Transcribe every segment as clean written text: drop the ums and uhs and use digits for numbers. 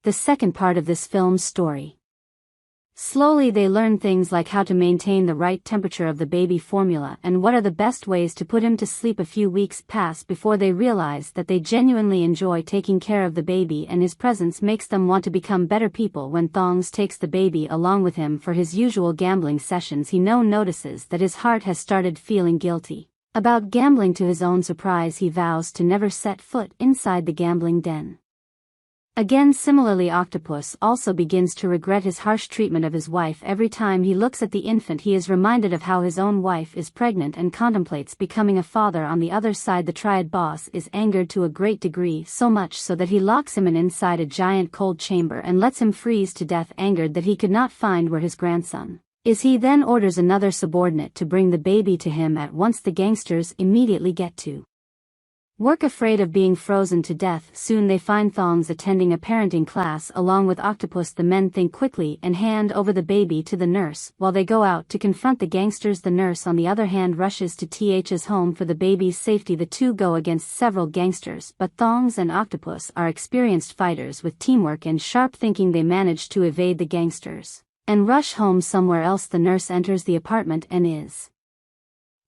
the second part of this film's story. Slowly they learn things like how to maintain the right temperature of the baby formula and what are the best ways to put him to sleep. A few weeks pass before they realize that they genuinely enjoy taking care of the baby, and his presence makes them want to become better people. When Thongs takes the baby along with him for his usual gambling sessions, he notices that his heart has started feeling guilty about gambling. To his own surprise, he vows to never set foot inside the gambling den again. Similarly, Octopus also begins to regret his harsh treatment of his wife. Every time he looks at the infant, he is reminded of how his own wife is pregnant and contemplates becoming a father. On the other side, the Triad boss is angered to a great degree, so much so that he locks him inside a giant cold chamber and lets him freeze to death. Angered that he could not find where his grandson is, he then orders another subordinate to bring the baby to him at once. The gangsters immediately get to work, afraid of being frozen to death. Soon they find Thongs attending a parenting class along with Octopus. The men think quickly and hand over the baby to the nurse while they go out to confront the gangsters. The nurse, on the other hand, rushes to Th's home for the baby's safety. The two go against several gangsters, but Thongs and Octopus are experienced fighters with teamwork and sharp thinking. They manage to evade the gangsters and rush home somewhere else. The nurse enters the apartment and is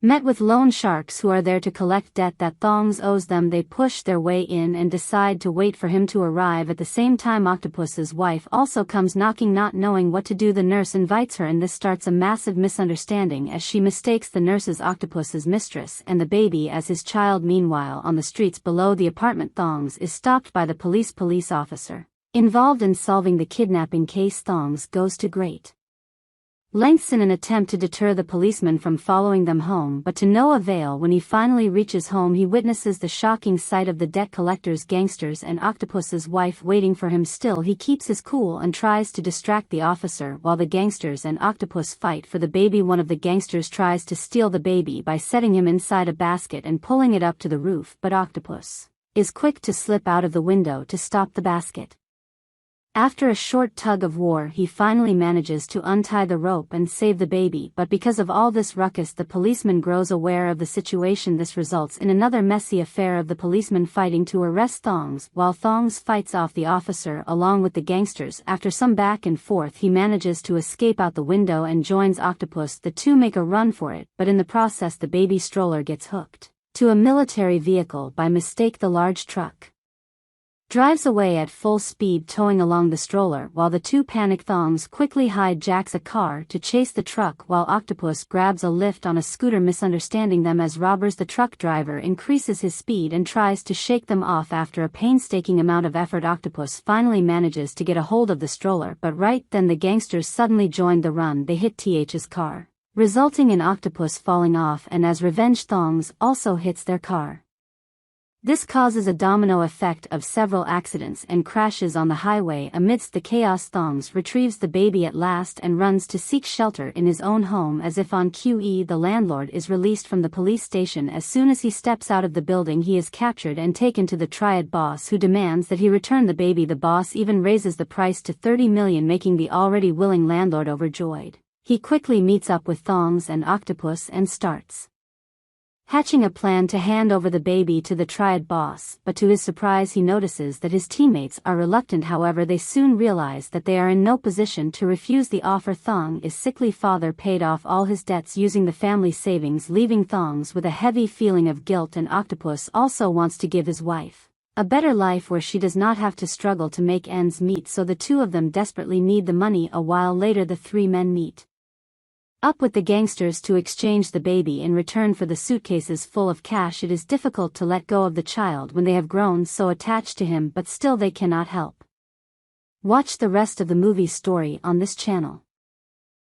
met with loan sharks who are there to collect debt that Thongs owes them. They push their way in and decide to wait for him to arrive. At the same time, Octopus's wife also comes knocking. Not knowing what to do, the nurse invites her, and this starts a massive misunderstanding as she mistakes the nurse as Octopus's mistress and the baby as his child. Meanwhile, on the streets below the apartment, Thongs is stopped by the police officer involved in solving the kidnapping case. Thongs goes to great lengths in an attempt to deter the policeman from following them home, but to no avail. When he finally reaches home, he witnesses the shocking sight of the debt collectors, gangsters, and Octopus's wife waiting for him. Still, he keeps his cool and tries to distract the officer while the gangsters and Octopus fight for the baby. One of the gangsters tries to steal the baby by setting him inside a basket and pulling it up to the roof, but Octopus is quick to slip out of the window to stop the basket. After a short tug of war, he finally manages to untie the rope and save the baby, but because of all this ruckus, the policeman grows aware of the situation. This results in another messy affair of the policeman fighting to arrest Thongs, while Thongs fights off the officer along with the gangsters. After some back and forth, he manages to escape out the window and joins Octopus. The two make a run for it, but in the process the baby stroller gets hooked to a military vehicle by mistake. The large truck drives away at full speed, towing along the stroller, while the two panic. Thongs quickly hijacks a car to chase the truck while Octopus grabs a lift on a scooter, misunderstanding them as robbers. The truck driver increases his speed and tries to shake them off. After a painstaking amount of effort, Octopus finally manages to get a hold of the stroller, but right then the gangsters suddenly join the run. They hit Th's car, resulting in Octopus falling off, and as revenge, Thongs also hits their car. This causes a domino effect of several accidents and crashes on the highway. Amidst the chaos, Thongs retrieves the baby at last and runs to seek shelter in his own home. As if on cue, the landlord is released from the police station. As soon as he steps out of the building, he is captured and taken to the Triad boss, who demands that he return the baby. The boss even raises the price to 30 million, making the already willing landlord overjoyed. He quickly meets up with Thongs and Octopus and starts hatching a plan to hand over the baby to the Triad boss, but to his surprise he notices that his teammates are reluctant. However, they soon realize that they are in no position to refuse the offer. Thong's sickly father paid off all his debts using the family savings, leaving Thongs with a heavy feeling of guilt, and Octopus also wants to give his wife a better life where she does not have to struggle to make ends meet, so the two of them desperately need the money. A while later, the three men meet up with the gangsters to exchange the baby in return for the suitcases full of cash. It is difficult to let go of the child when they have grown so attached to him, but still they cannot help. Watch the rest of the movie's story on this channel.